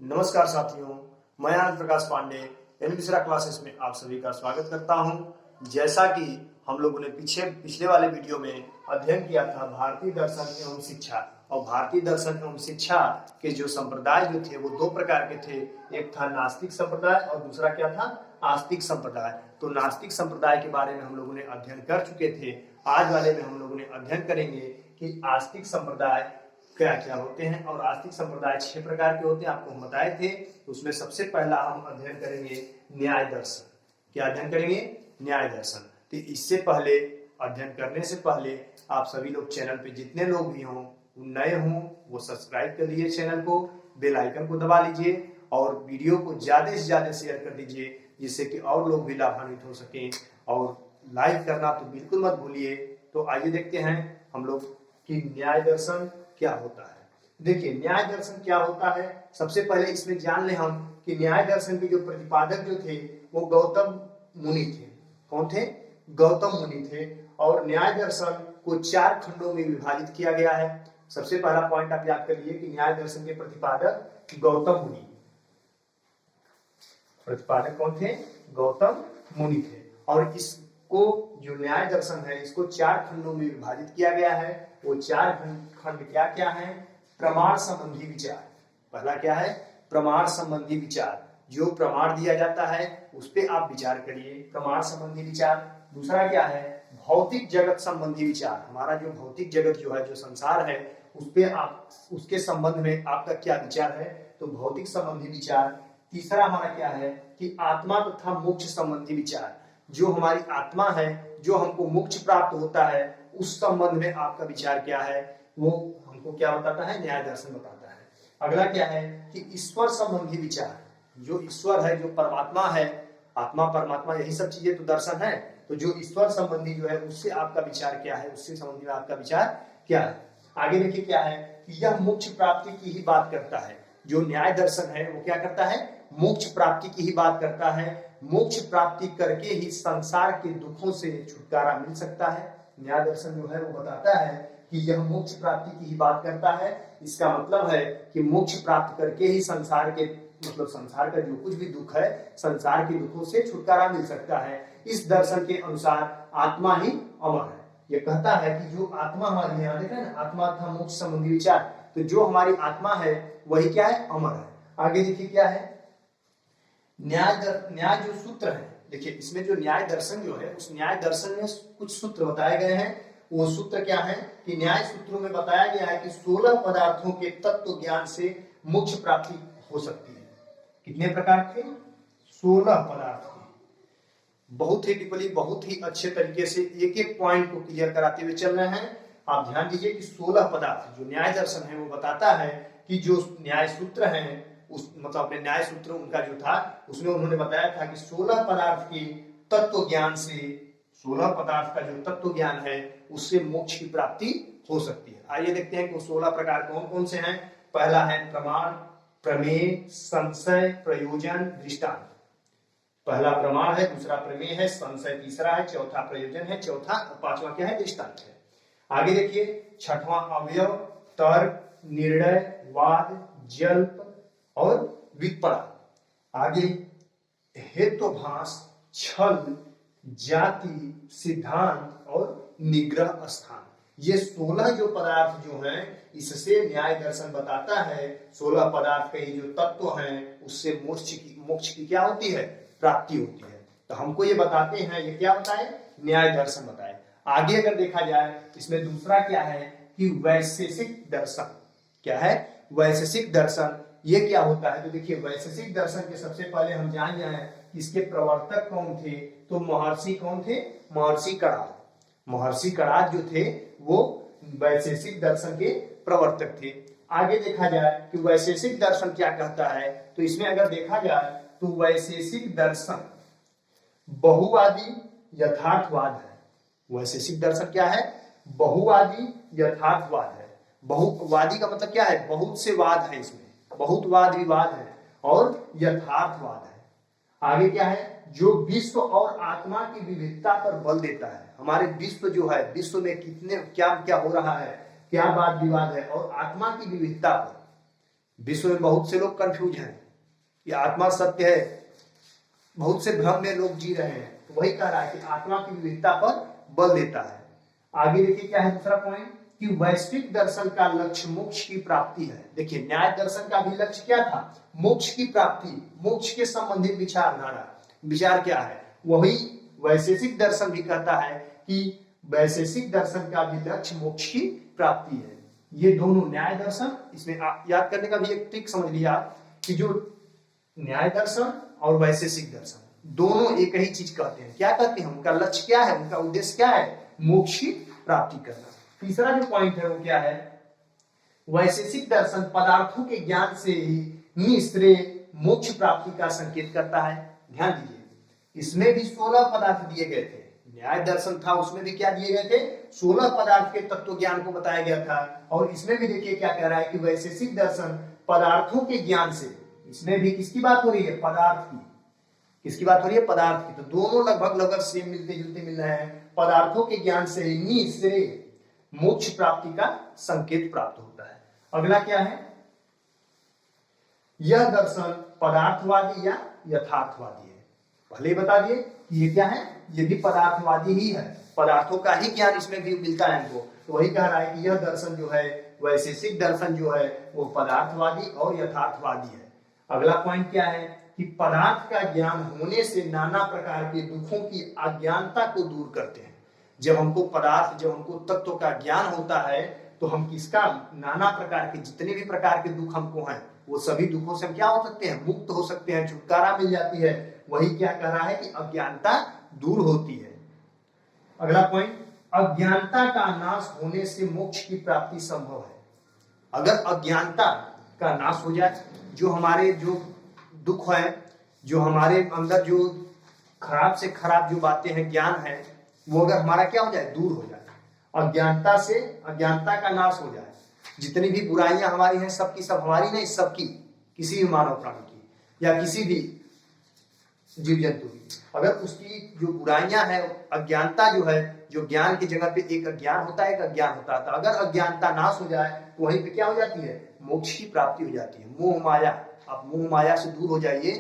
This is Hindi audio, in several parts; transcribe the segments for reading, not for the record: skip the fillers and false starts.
नमस्कार साथियों, मैं आनंद प्रकाश पांडे एन मिश्रा क्लासेस में आप सभी का स्वागत करता हूं। जैसा कि हम लोगों ने पिछले वाले वीडियो में अध्ययन किया था भारतीय दर्शन एवं शिक्षा, और भारतीय दर्शन एवं शिक्षा के जो संप्रदाय जो थे वो दो प्रकार के थे। एक था नास्तिक संप्रदाय और दूसरा क्या था, आस्तिक संप्रदाय। तो नास्तिक संप्रदाय के बारे में हम लोगों ने अध्ययन कर चुके थे। आज वाले में हम लोगों ने अध्ययन करेंगे कि आस्तिक संप्रदाय क्या क्या होते हैं, और आस्तिक संप्रदाय 6 प्रकार के होते हैं, आपको हम बताए थे। उसमें सबसे पहला हम अध्ययन करेंगे न्याय दर्शन। क्या अध्ययन करेंगे? न्याय दर्शन। तो इससे पहले, अध्ययन करने से पहले, आप सभी लोग चैनल पे जितने लोग भी हों, नए हों, वो सब्सक्राइब कर लीजिए चैनल को, बेल आइकन को दबा लीजिए और वीडियो को ज्यादा से ज्यादा शेयर कर दीजिए, जिससे कि और लोग भी लाभान्वित हो सकें। और लाइक करना तो बिल्कुल मत भूलिए। तो आइए देखते हैं हम लोग कि न्याय दर्शन क्या होता है। देखिए, न्याय दर्शन क्या होता है, सबसे पहले इसमें जान ले हम कि न्याय दर्शन के जो प्रतिपादक जो थे वो गौतम मुनि थे। कौन थे? गौतम मुनि थे। और न्याय दर्शन को 4 खंडों में विभाजित किया गया है। सबसे पहला पॉइंट आप याद करिए कि न्याय दर्शन के प्रतिपादक गौतम मुनि। प्रतिपादक कौन थे? गौतम मुनि थे। और इसको जो न्याय दर्शन है इसको 4 खंडों में विभाजित किया गया है। वो 4 खंड क्या क्या है? प्रमाण संबंधी विचार। पहला क्या है? प्रमाण संबंधी विचार। जो प्रमाण दिया जाता है उस पे आप विचार करिए, प्रमाण संबंधी विचार। दूसरा क्या है? भौतिक जगत संबंधी विचार। हमारा जो भौतिक जगत जो है, जो संसार है, उस पे आप, उसके संबंध में आपका क्या विचार है, तो भौतिक संबंधी विचार। तीसरा हमारा क्या है कि आत्मा तथा मोक्ष संबंधी विचार। जो हमारी आत्मा है, जो हमको मोक्ष प्राप्त होता है, उस संबंध में आपका विचार क्या है, वो हमको क्या बताता है? न्याय दर्शन बताता है। अगला क्या है कि ईश्वर संबंधी विचार। जो ईश्वर है, जो परमात्मा है, आत्मा परमात्मा यही सब चीजें तो दर्शन है। तो जो ईश्वर संबंधी जो है उससे आपका विचार क्या है, उससे संबंधी में आपका विचार क्या है। आगे देखिए क्या है कि यह मोक्ष प्राप्ति की ही बात करता है। जो न्याय दर्शन है वो क्या करता है? मोक्ष प्राप्ति की ही बात करता है। मोक्ष प्राप्ति करके ही संसार के दुखों से छुटकारा मिल सकता है। न्याय दर्शन जो है वो बताता है कि यह मोक्ष प्राप्ति की ही बात करता है। इसका मतलब है कि मोक्ष प्राप्त करके ही संसार के, मतलब संसार का जो कुछ भी दुख है, संसार के दुखों से छुटकारा मिल सकता है। इस दर्शन के अनुसार आत्मा ही अमर है। ये कहता है कि जो आत्मा हमारी, यहाँ देख रहे हैं ना, आत्मा तथा मोक्ष संबंधी विचार। तो जो हमारी आत्मा है वही क्या है? अमर है। आगे देखिए क्या है, न्याय जो सूत्र है। देखिए इसमें जो न्याय दर्शन जो है, उस न्याय दर्शन में कुछ सूत्र बताए गए हैं। वो सूत्र क्या है कि न्याय सूत्रों में बताया गया है कि 16 पदार्थों के तत्व ज्ञान से मोक्ष प्राप्ति हो सकती है। कितने प्रकार के? 16 पदार्थ के। बहुत ही डीपली, बहुत ही अच्छे तरीके से एक एक पॉइंट को क्लियर कराते हुए चल रहे हैं। आप ध्यान दीजिए कि 16 पदार्थ जो न्याय दर्शन है वो बताता है कि जो न्याय सूत्र है, उस मतलब अपने न्याय सूत्र उनका जो था उसमें उन्होंने बताया था कि 16 पदार्थ के तत्व ज्ञान से, 16 पदार्थ का जो तत्व ज्ञान है उससे मोक्ष की प्राप्ति हो सकती है। आइए देखते हैं कि वो 16 प्रकार कौन कौन से हैं। पहला है प्रमाण, प्रमेय, संशय, प्रयोजन, दृष्टांत। पहला प्रमाण है, दूसरा प्रमेय है, संशय तीसरा है, चौथा प्रयोजन है, चौथा पांचवा क्या है? दृष्टांत है। आगे देखिए, छठवां अवयव, तर्क, निर्णय, वाद, जल्प और विपणा। आगे हेतुभास, छल, जाति, सिद्धांत और निग्रह स्थान। ये 16 जो पदार्थ जो हैं, इससे न्याय दर्शन बताता है 16 पदार्थ के जो तत्व हैं उससे मोक्ष की क्या होती है? प्राप्ति होती है। तो हमको ये बताते हैं, ये क्या बताए? न्याय दर्शन बताए। आगे अगर देखा जाए इसमें दूसरा क्या है कि वैशेषिक दर्शन। क्या है? वैशेषिक दर्शन। ये क्या होता है? तो देखिए, वैशेषिक दर्शन के सबसे पहले हम जान जाए इसके प्रवर्तक कौन थे। तो महर्षि कौन थे? महर्षि कणाद। महर्षि कणाद जो थे वो वैशेषिक दर्शन के प्रवर्तक थे। आगे देखा जाए कि वैशेषिक दर्शन क्या कहता है, तो इसमें अगर देखा जाए तो वैशेषिक दर्शन बहुवादी यथार्थवाद है। वैशेषिक दर्शन क्या है? बहुवादी यथार्थवाद है। बहुवादी का मतलब क्या है? बहुत से वाद है इसमें, बहुत वाद विवाद है, और यथार्थवाद है। आगे क्या है? जो विश्व और आत्मा की विविधता पर बल देता है। हमारे विश्व जो है, विश्व में कितने क्या क्या हो रहा है, क्या वाद विवाद है, और आत्मा की विविधता पर, विश्व में बहुत से लोग कंफ्यूज हैं, ये आत्मा सत्य है, बहुत से भ्रम में लोग जी रहे हैं। तो वही कह रहा है कि आत्मा की विविधता पर बल देता है। आगे देखिए क्या है दूसरा पॉइंट, कि वैश्विक दर्शन का लक्ष्य मोक्ष की प्राप्ति है। देखिए न्याय दर्शन का भी लक्ष्य क्या था, मोक्ष की प्राप्ति, मोक्ष के संबंधित विचारधारा। विचार क्या है, वही वैशेषिक दर्शन भी कहता है कि वैशेषिक दर्शन का भी लक्ष्य मोक्ष की प्राप्ति है। ये दोनों न्याय दर्शन, इसमें याद करने का भी एक ट्रिक समझ लिया कि जो न्याय दर्शन और वैशेषिक दर्शन दोनों एक ही चीज कहते हैं। क्या कहते हैं, उनका लक्ष्य क्या है, उनका उद्देश्य क्या है, मोक्ष की प्राप्ति करना। तीसरा जो पॉइंट है वो क्या है, वैशेषिक दर्शन पदार्थों के ज्ञान से ही निश्रेय मोक्ष प्राप्ति का संकेत करता है। ध्यान दीजिए, इसमें भी 16 पदार्थ दिए गए थे। न्याय दर्शन था, उसमें भी क्या दिए गए थे, 16 पदार्थ के तत्व ज्ञान को बताया गया था। और इसमें भी देखिए क्या कह रहा है कि वैशेषिक दर्शन पदार्थों के ज्ञान से, इसमें भी किसकी बात हो रही है, पदार्थ की। किसकी बात हो रही है, पदार्थ की। तो दोनों लगभग सेम मिलते जुलते मिल रहे हैं। पदार्थों के ज्ञान से ही निश्रेय मोक्ष प्राप्ति का संकेत प्राप्त होता है। अगला क्या है, यह दर्शन पदार्थवादी या यथार्थवादी है। पहले ही बता दिए कि ये क्या है, ये भी पदार्थवादी ही है, पदार्थों का ही ज्ञान इसमें भी मिलता है हमको। तो वही कह रहा है कि यह दर्शन जो है, वैशेषिक दर्शन जो है, वो पदार्थवादी और यथार्थवादी है। अगला पॉइंट क्या है कि पदार्थ का ज्ञान होने से नाना प्रकार के दुखों की अज्ञानता को दूर करते हैं। जब हमको पदार्थ, जब हमको तत्व का ज्ञान होता है तो हम किसका, नाना प्रकार के जितने भी प्रकार के दुख हमको हैं, वो सभी दुखों से हम क्या हो सकते हैं, मुक्त हो सकते हैं, छुटकारा मिल जाती है। वही क्या कह रहा है कि अज्ञानता दूर होती है। अगला पॉइंट, अज्ञानता का नाश होने से मोक्ष की प्राप्ति संभव है। अगर अज्ञानता का नाश हो जाए, जो हमारे जो दुख है, जो हमारे अंदर जो खराब से खराब जो बातें हैं, ज्ञान है, वो अगर हमारा क्या हो जाए, दूर हो जाए, अज्ञानता से, अज्ञानता का नाश हो जाए, जितनी भी बुराइयां हमारी हैं सबकी सब हमारी नहीं, सबकी, किसी भी मानव प्राणी की या किसी भी जीव जंतु की, अगर उसकी जो बुराइयां हैं, अज्ञानता जो है, जो ज्ञान की जगह पे एक अज्ञान होता है, एक अज्ञान होता है, अगर अज्ञानता नाश हो जाए तो वहीं पे क्या हो जाती है, मोक्ष की प्राप्ति हो जाती है। मोह माया, आप मोह माया से दूर हो जाइए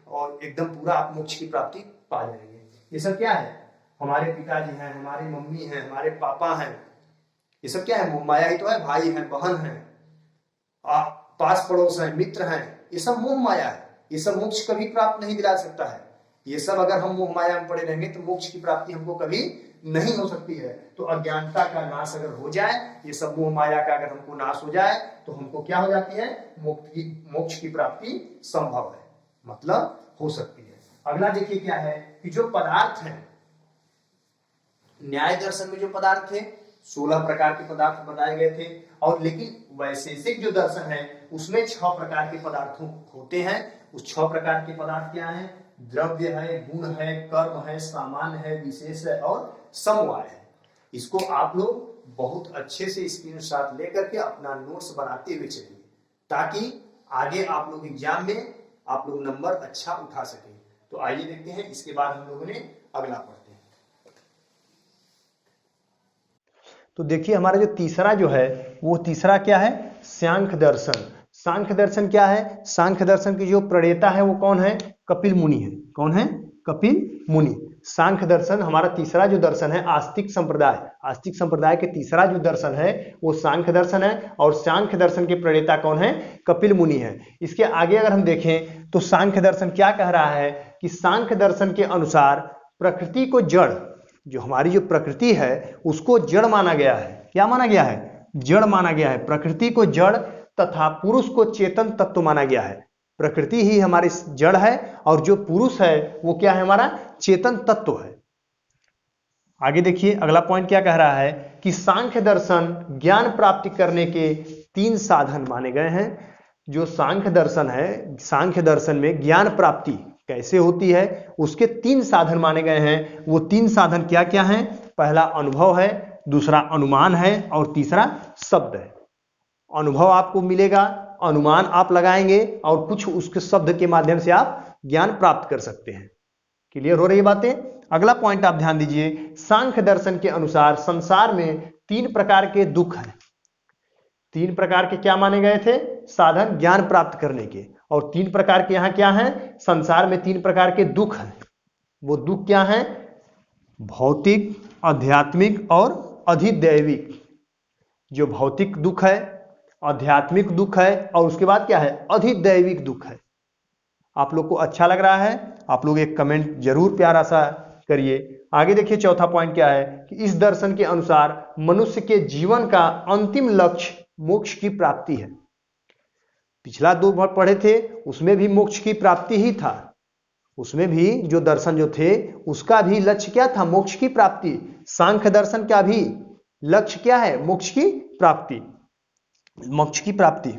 और एकदम पूरा आप मोक्ष की प्राप्ति पा जाएंगे। ये सब क्या है, हमारे पिताजी हैं, हमारी मम्मी हैं, हमारे पापा हैं, ये सब क्या है, मोह माया ही तो है। भाई हैं, बहन हैं, पास पड़ोस हैं, मित्र हैं, ये सब मोह माया है। ये सब मोक्ष कभी प्राप्त नहीं दिला सकता है। ये सब अगर हम मोह माया में पड़े रहेंगे तो मोक्ष की प्राप्ति हमको कभी नहीं हो सकती है। तो अज्ञानता का नाश अगर हो जाए, ये सब मोह माया का अगर हमको नाश हो जाए तो हमको क्या हो जाती है, मोक्ष की प्राप्ति संभव है, मतलब हो सकती है। अगला देखिए क्या है कि जो पदार्थ है, न्याय दर्शन में जो पदार्थ थे 16 प्रकार के पदार्थ बताए गए थे, और लेकिन वैशेषिक जो दर्शन है उसमें 6 प्रकार के पदार्थ होते हैं। उस 6 प्रकार के पदार्थ क्या हैं, द्रव्य है, गुण है, कर्म है, सामान्य है, विशेष है और समवाय है। इसको आप लोग बहुत अच्छे से स्क्रीनशॉट लेकर के अपना नोट्स बनाते हुए चलिए, ताकि आगे आप लोग एग्जाम में आप लोग नंबर अच्छा उठा सके। तो आइए देखते हैं, इसके बाद हम लोगों ने अगला पढ़ते हैं। तो देखिए हमारा जो तीसरा जो है, वो तीसरा क्या है, सांख्य दर्शन। सांख्य दर्शन क्या है, सांख्य दर्शन की जो प्रणेता है वो कौन है, कपिल मुनि है। कौन है, कपिल मुनि। सांख्य दर्शन हमारा तीसरा जो दर्शन है, आस्तिक संप्रदाय, आस्तिक संप्रदाय के तीसरा जो दर्शन है वो सांख्य दर्शन है, और सांख्य दर्शन के प्रणेता कौन है, कपिल मुनि है। इसके आगे अगर हम देखें तो सांख्य दर्शन क्या कह रहा है कि सांख्य दर्शन के अनुसार प्रकृति को जड़, जो हमारी जो प्रकृति है उसको जड़ माना गया है। क्या माना गया है, जड़ माना गया है। प्रकृति को जड़ तथा पुरुष को चेतन तत्व माना गया है। प्रकृति ही हमारी जड़ है और जो पुरुष है वो क्या है, हमारा चेतन तत्व है। आगे देखिए अगला पॉइंट क्या कह रहा है कि सांख्य दर्शन ज्ञान प्राप्ति करने के 3 साधन माने गए हैं। जो सांख्य दर्शन है, सांख्य दर्शन में ज्ञान प्राप्ति कैसे होती है उसके 3 साधन माने गए हैं। वो 3 साधन क्या क्या हैं, पहला अनुभव है, दूसरा अनुमान है और तीसरा शब्द है। अनुभव आपको मिलेगा, अनुमान आप लगाएंगे और कुछ उसके शब्द के माध्यम से आप ज्ञान प्राप्त कर सकते हैं। क्लियर हो रही बातें। अगला पॉइंट आप ध्यान दीजिए, सांख्य दर्शन के अनुसार संसार में 3 प्रकार के दुख हैं। 3 प्रकार के क्या माने गए थे साधन ज्ञान प्राप्त करने के, और 3 प्रकार के यहाँ क्या है, संसार में 3 प्रकार के दुख हैं। वो दुख क्या है, भौतिक, आध्यात्मिक और अधिदैविक। जो भौतिक दुख है, आध्यात्मिक दुख है और उसके बाद क्या है अधिदैविक दुख है। आप लोग को अच्छा लग रहा है, आप लोग एक कमेंट जरूर प्यारा सा करिए। आगे देखिए चौथा पॉइंट क्या है कि इस दर्शन के अनुसार मनुष्य के जीवन का अंतिम लक्ष्य मोक्ष की प्राप्ति है। पिछला 2 पढ़े थे उसमें भी मोक्ष की प्राप्ति ही था, उसमें भी जो दर्शन जो थे उसका भी लक्ष्य क्या था, मोक्ष की प्राप्ति। सांख्य दर्शन का भी लक्ष्य क्या है, मोक्ष की प्राप्ति, मोक्ष की प्राप्ति।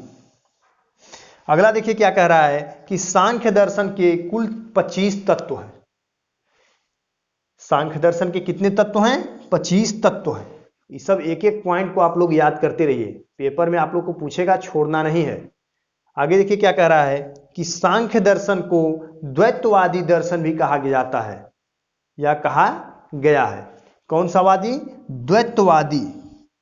अगला देखिए क्या कह रहा है कि सांख्य दर्शन के कुल 25 तत्व हैं। सांख्य दर्शन के कितने तत्व हैं, 25 तत्व हैं। ये सब एक एक पॉइंट को आप लोग याद करते रहिए, पेपर में आप लोग को पूछेगा, छोड़ना नहीं है। आगे देखिए क्या कह रहा है कि सांख्य दर्शन को द्वैतवादी दर्शन भी कहा जाता है या कहा गया है। कौन सा वादी, द्वैतवादी,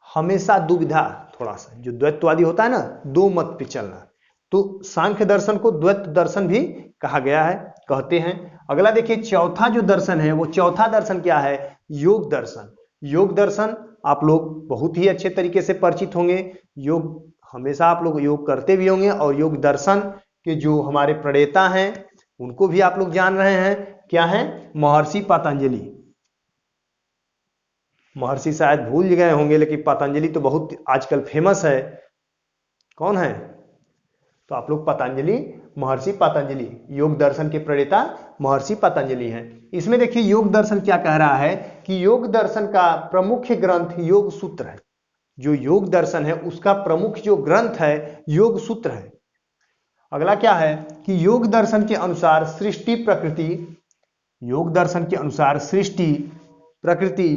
हमेशा दुविधा, थोड़ा सा जो द्वैतवादी होता है ना, दो मत पे चलना, तो सांख्य दर्शन को द्वैत दर्शन भी कहा गया है, कहते हैं। अगला देखिए चौथा जो दर्शन है, वो चौथा दर्शन क्या है, योग दर्शन। योग दर्शन आप लोग बहुत ही अच्छे तरीके से परिचित होंगे, योग हमेशा आप लोग योग करते भी होंगे, और योग दर्शन के जो हमारे प्रणेता हैं उनको भी आप लोग जान रहे हैं, क्या है, महर्षि पतंजलि। महर्षि शायद भूल गए होंगे, लेकिन पतंजलि तो बहुत आजकल फेमस है। कौन है, तो आप लोग पतंजलि, महर्षि पतंजलि, योग दर्शन के प्रणेता महर्षि पतंजलि हैं। इसमें देखिए योग दर्शन क्या कह रहा है कि योग दर्शन का प्रमुख ग्रंथ योग सूत्र है। जो योग दर्शन है उसका प्रमुख जो ग्रंथ है योग सूत्र है। अगला क्या है कि योग दर्शन के अनुसार सृष्टि प्रकृति, योग दर्शन के अनुसार सृष्टि प्रकृति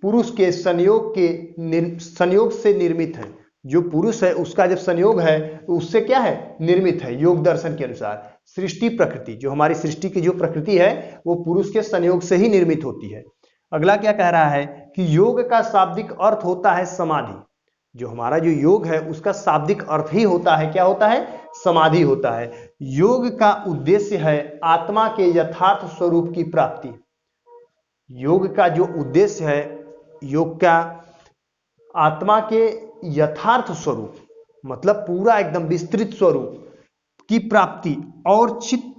पुरुष के संयोग से निर्मित है। जो पुरुष है उसका जब संयोग है तो उससे क्या है, निर्मित है। योग दर्शन के अनुसार सृष्टि प्रकृति, जो हमारी सृष्टि की जो प्रकृति है वो पुरुष के संयोग से ही निर्मित होती है। अगला क्या कह रहा है कि योग का शाब्दिक अर्थ होता है समाधि। जो हमारा जो योग है उसका शाब्दिक अर्थ ही होता है, क्या होता है, समाधि होता है। योग का उद्देश्य है आत्मा के यथार्थ स्वरूप की प्राप्ति। योग का जो उद्देश्य है, योग का आत्मा के यथार्थ स्वरूप मतलब पूरा एकदम विस्तृत स्वरूप की प्राप्ति, और चित्त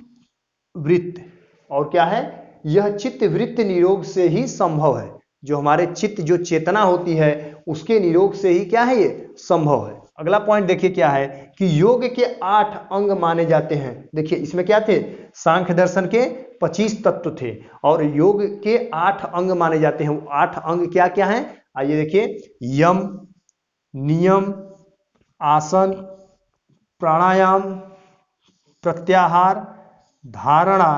वृत्त, और क्या है, यह चित्त वृत्त निरोग से ही संभव है। जो हमारे चित्त जो चेतना होती है उसके निरोग से ही क्या है, ये संभव है। अगला पॉइंट देखिए क्या है कि योग के 8 अंग माने जाते हैं। देखिए इसमें क्या थे, सांख्य दर्शन के 25 तत्व थे और योग के 8 अंग माने जाते हैं। वो 8 अंग क्या क्या हैं, आइए देखिए, यम, नियम, आसन, प्राणायाम, प्रत्याहार, धारणा,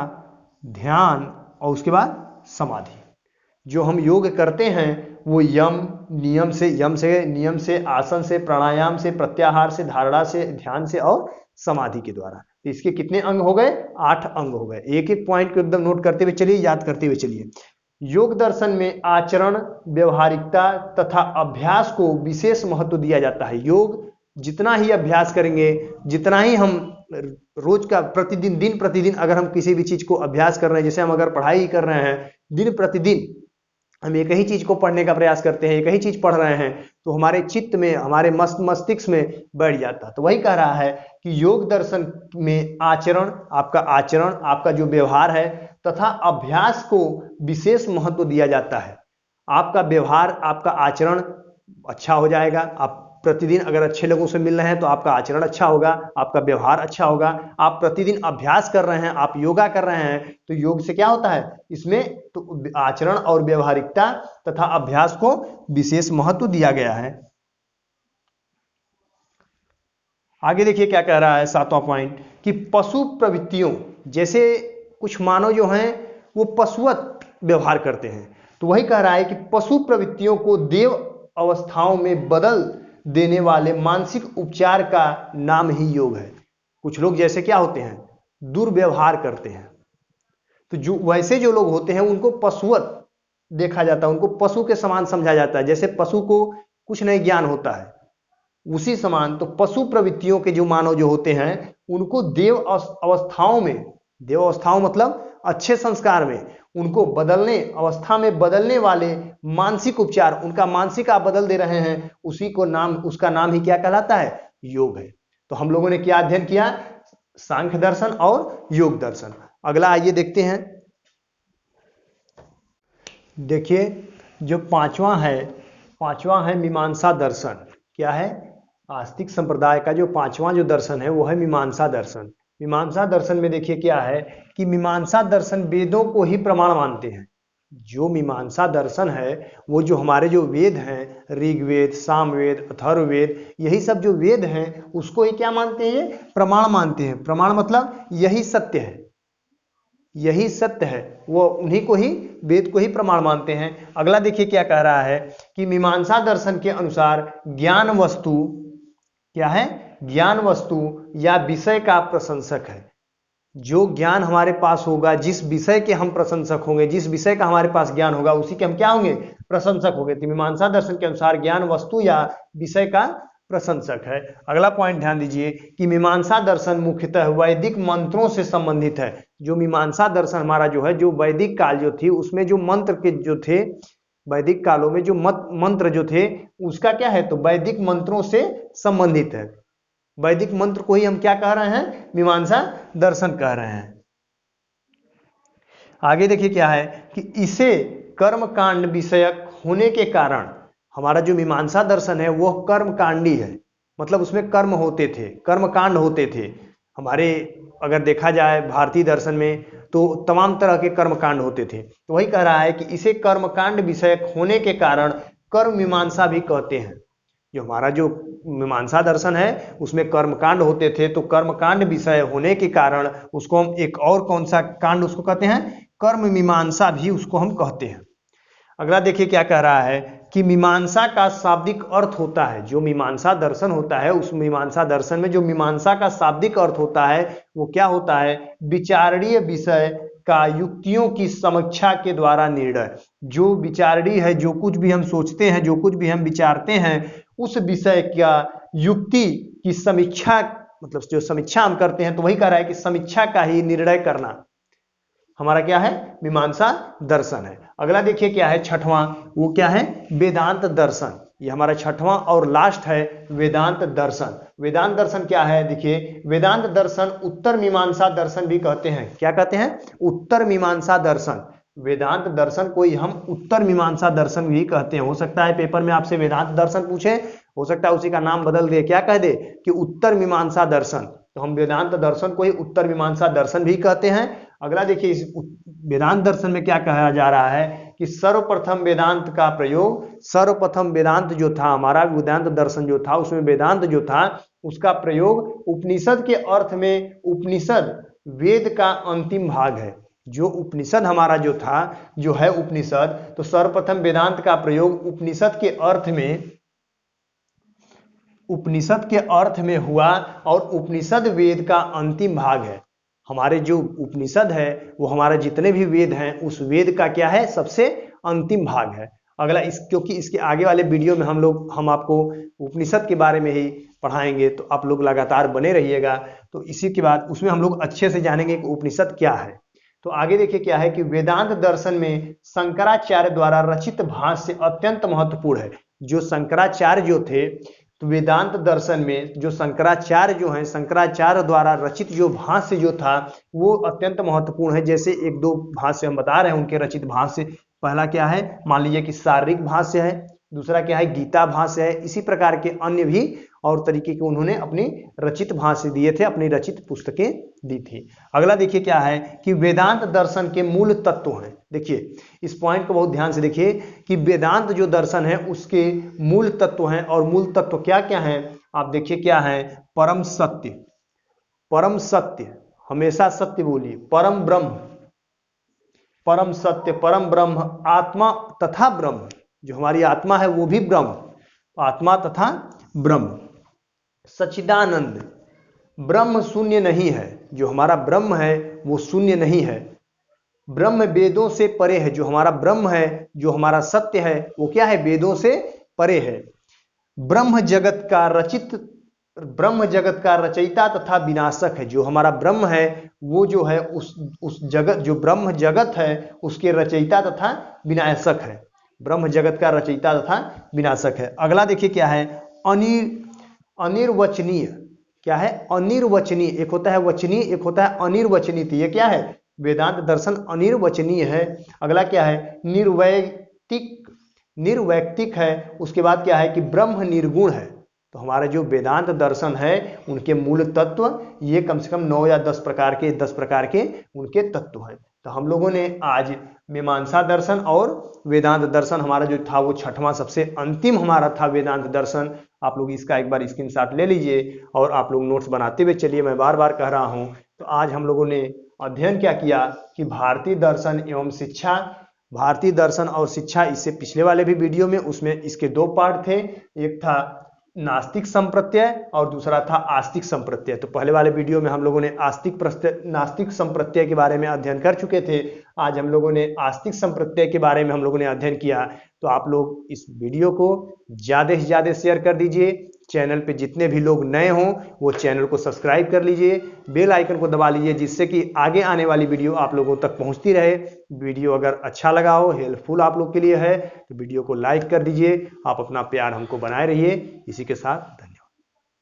ध्यान और उसके बाद समाधि। जो हम योग करते हैं वो नियम से, आसन से, प्राणायाम से, प्रत्याहार से, धारणा से, ध्यान से और समाधि के द्वारा। तो इसके कितने अंग हो गए, 8 अंग हो गए। एक एक पॉइंट को एकदम नोट करते हुए चलिए, याद करते हुए चलिए। योग दर्शन में आचरण, व्यवहारिकता तथा अभ्यास को विशेष महत्व दिया जाता है। योग जितना ही अभ्यास करेंगे, जितना ही हम रोज का प्रतिदिन, दिन प्रतिदिन अगर हम किसी भी चीज को अभ्यास कर रहे हैं, जैसे हम अगर पढ़ाई कर रहे हैं, दिन प्रतिदिन हम एक ही चीज को पढ़ने का प्रयास करते हैं, एक ही चीज पढ़ रहे हैं, तो हमारे चित्त में, हमारे मस्तिष्क में बैठ जाता है। तो वही कह रहा है कि योग दर्शन में आचरण, आपका जो व्यवहार है तथा अभ्यास को विशेष महत्व दिया जाता है। आपका व्यवहार, आपका आचरण अच्छा हो जाएगा। आप प्रतिदिन अगर अच्छे लोगों से मिल रहे हैं तो आपका आचरण अच्छा होगा, आपका व्यवहार अच्छा होगा। आप प्रतिदिन अभ्यास कर रहे हैं, आप योगा कर रहे हैं, तो योग से क्या होता है, इसमें तो आचरण और व्यवहारिकता तथा अभ्यास को विशेष महत्व दिया गया है। आगे देखिए क्या कह रहा है 7वां पॉइंट कि पशु प्रवृत्तियों, जैसे कुछ मानव जो हैं वो पशुवत व्यवहार करते हैं, तो वही कह रहा है कि पशु प्रवृत्तियों को देव अवस्थाओं में बदल देने वाले मानसिक उपचार का नाम ही योग है। कुछ लोग जैसे क्या होते हैं, दुर्व्यवहार करते हैं, तो जो वैसे जो लोग होते हैं उनको पशुवत देखा जाता है, उनको पशु के समान समझा जाता है। जैसे पशु को कुछ नहीं ज्ञान होता है, उसी समान तो पशु प्रवृत्तियों के जो मानव जो होते हैं उनको देव अवस्थाओं में, देव अवस्थाओं मतलब अच्छे संस्कार में, उनको बदलने अवस्था में बदलने वाले मानसिक उपचार, उनका मानसिक आप बदल दे रहे हैं, उसी को नाम, उसका नाम ही क्या कहलाता है? योग है। तो हम लोगों ने क्या अध्ययन किया? सांख्य दर्शन और योग दर्शन। अगला आइए देखते हैं। देखिए जो पांचवा है मीमांसा दर्शन। क्या है? आस्तिक संप्रदाय का जो पांचवा जो दर्शन है वो है मीमांसा दर्शन। मीमांसा दर्शन में देखिए क्या है कि मीमांसा दर्शन वेदों को ही प्रमाण मानते हैं। जो मीमांसा दर्शन है वो जो हमारे जो वेद हैं, ऋग्वेद, सामवेद, अथर्ववेद, यही सब जो वेद हैं उसको ही क्या मानते हैं? प्रमाण मानते हैं। प्रमाण मतलब यही सत्य है, यही सत्य है, वो उन्हीं को ही, वेद को ही प्रमाण मानते हैं। अगला देखिए क्या कह रहा है कि मीमांसा दर्शन के अनुसार ज्ञान वस्तु क्या है? ज्ञान वस्तु या विषय का प्रशंसक है। जो ज्ञान हमारे पास होगा, जिस विषय के हम प्रशंसक होंगे, जिस विषय का हमारे पास ज्ञान होगा उसी के हम क्या होंगे? प्रशंसक होंगे। तो मीमांसा दर्शन के अनुसार ज्ञान वस्तु या विषय का प्रशंसक है। अगला पॉइंट ध्यान दीजिए कि मीमांसा दर्शन मुख्यतः वैदिक मंत्रों से संबंधित है। जो मीमांसा दर्शन हमारा जो है, जो वैदिक काल जो थी उसमें जो मंत्र के जो थे, वैदिक कालों में जो मंत्र जो थे उसका क्या है? तो वैदिक मंत्रों से संबंधित है। वैदिक मंत्र को ही हम क्या कह रहे हैं? मीमांसा दर्शन कह रहे हैं। आगे देखिए क्या है कि इसे कर्म कांड विषयक होने के कारण हमारा जो मीमांसा दर्शन है वो कर्म कांडी है। मतलब उसमें कर्म होते थे, कर्म कांड होते थे। हमारे अगर देखा जाए भारतीय दर्शन में तो तमाम तरह के कर्म कांड होते थे। तो वही कह रहा है कि इसे कर्म कांड विषयक होने के कारण कर्म मीमांसा भी कहते हैं। जो हमारा जो मीमांसा दर्शन है उसमें कर्मकांड होते थे, तो कर्मकांड विषय होने के कारण उसको हम एक और कौन सा कांड उसको कहते हैं? कर्म मीमांसा भी उसको हम कहते हैं। अगला देखिए क्या कह रहा है कि मीमांसा का शाब्दिक अर्थ होता है। जो मीमांसा दर्शन होता है उस मीमांसा दर्शन में जो मीमांसा का शाब्दिक अर्थ होता है वो क्या होता है? विचारणीय विषय का युक्तियों की समीक्षा के द्वारा निर्णय। जो विचारणीय है, जो कुछ भी हम सोचते हैं, जो कुछ भी हम विचारते हैं, उस विषय का युक्ति की समीक्षा, मतलब जो समीक्षा हम करते हैं, तो वही कह रहा है कि समीक्षा का ही निर्णय करना हमारा क्या है? मीमांसा दर्शन है। अगला देखिए क्या है छठवां, वो क्या है? वेदांत दर्शन। ये हमारा छठवां और लास्ट है वेदांत दर्शन। वेदांत दर्शन क्या है? देखिए वेदांत दर्शन उत्तर मीमांसा दर्शन भी कहते हैं। क्या कहते हैं? उत्तर मीमांसा दर्शन। वेदांत दर्शन को ही हम उत्तर मीमांसा दर्शन भी कहते हैं। हो सकता है पेपर में आपसे वेदांत दर्शन पूछे, हो सकता है उसी का नाम बदल दे, क्या कह दे कि उत्तर मीमांसा दर्शन। तो हम वेदांत दर्शन को ही उत्तर मीमांसा दर्शन भी कहते हैं। अगला देखिए इस वेदांत दर्शन में क्या कहा जा रहा है कि सर्वप्रथम वेदांत का प्रयोग, सर्वप्रथम वेदांत जो था हमारा, वेदांत दर्शन जो था उसमें वेदांत जो था उसका प्रयोग उपनिषद के अर्थ में, उपनिषद वेद का अंतिम भाग है। जो उपनिषद हमारा जो था, जो है उपनिषद, तो सर्वप्रथम वेदांत का प्रयोग उपनिषद के अर्थ में, उपनिषद के अर्थ में हुआ और उपनिषद वेद का अंतिम भाग है। हमारे जो उपनिषद है वो हमारे जितने भी वेद हैं उस वेद का क्या है? सबसे अंतिम भाग है। अगला क्योंकि इसके आगे वाले वीडियो में हम आपको उपनिषद के बारे में ही पढ़ाएंगे, तो आप लोग लगातार बने रहिएगा। तो इसी के बाद उसमें हम लोग अच्छे से जानेंगे कि उपनिषद क्या है। तो आगे देखिए क्या है कि वेदांत दर्शन में शंकराचार्य द्वारा रचित भाष्य अत्यंत महत्वपूर्ण है। जो शंकराचार्य जो थे, तो वेदांत दर्शन में जो शंकराचार्य जो हैं, शंकराचार्य द्वारा रचित जो भाष्य जो था वो अत्यंत महत्वपूर्ण है। जैसे एक दो भाष्य हम बता रहे हैं उनके रचित भाष्य। पहला क्या है? मान लीजिए कि शारीरिक भाष्य है, दूसरा क्या है? गीता भाष्य है। इसी प्रकार के अन्य भी और तरीके के उन्होंने अपनी रचित भाष्य दिए थे, अपनी रचित पुस्तकें दी थी। अगला देखिए क्या है कि वेदांत दर्शन के मूल तत्व हैं। देखिए इस पॉइंट को बहुत ध्यान से देखिए कि वेदांत जो दर्शन है उसके मूल तत्व हैं। और मूल तत्व क्या क्या हैं आप देखिए क्या है? परम सत्य, परम सत्य, हमेशा सत्य बोलिए, परम ब्रह्म, परम सत्य, परम ब्रह्म, आत्मा तथा ब्रह्म। जो हमारी आत्मा है वो भी ब्रह्म, आत्मा तथा ब्रह्म। सच्चिदानंद, ब्रह्म शून्य नहीं है। जो हमारा ब्रह्म है वो शून्य नहीं है। ब्रह्म वेदों से परे है। जो हमारा ब्रह्म है, जो हमारा सत्य है वो क्या है? वेदों से परे है। ब्रह्म जगत का रचयिता तथा विनाशक है। जो हमारा ब्रह्म है वो जो है उस जगत, जो ब्रह्म जगत है उसके रचयिता तथा विनाशक है। ब्रह्म जगत का रचयिता तथा विनाशक है। अगला देखिए क्या है, अनिर्वचनीय। क्या है? अनिर्वचनीय। एक होता है वचनीय, एक होता है अनिर्वचनीय। तो ये क्या है? वेदांत दर्शन अनिर्वचनीय है। अगला क्या है? निर्वैयक्तिक है। उसके बाद क्या है कि ब्रह्म निर्गुण है। तो हमारे जो वेदांत दर्शन है उनके मूल तत्व ये कम से कम 9 या 10 प्रकार के उनके तत्व हैं। तो हम लोगों ने आज मीमांसा दर्शन और वेदांत दर्शन, हमारा जो था वो 6वां सबसे अंतिम हमारा था वेदांत दर्शन। आप लोग इसका एक बार स्क्रीनशॉट ले लीजिए और आप लोग नोट्स बनाते हुए चलिए। मैं बार बार कह रहा हूं। तो आज हम लोगों ने अध्ययन क्या किया कि भारतीय दर्शन एवं शिक्षा, भारतीय दर्शन और शिक्षा। इससे पिछले वाले भी वीडियो में उसमें इसके 2 पार्ट थे। एक था नास्तिक संप्रत्यय और दूसरा था आस्तिक संप्रत्यय। तो पहले वाले वीडियो में हम लोगों ने नास्तिक संप्रत्यय के बारे में अध्ययन कर चुके थे। आज हम लोगों ने आस्तिक संप्रत्यय के बारे में हम लोगों ने अध्ययन किया। तो आप लोग इस वीडियो को ज़्यादा से ज़्यादा शेयर कर दीजिए। चैनल पे जितने भी लोग नए हों वो चैनल को सब्सक्राइब कर लीजिए, बेल आइकन को दबा लीजिए, जिससे कि आगे आने वाली वीडियो आप लोगों तक पहुंचती रहे। वीडियो अगर अच्छा लगा हो, हेल्पफुल आप लोग के लिए है, तो वीडियो को लाइक कर दीजिए। आप अपना प्यार हमको बनाए रहिए। इसी के साथ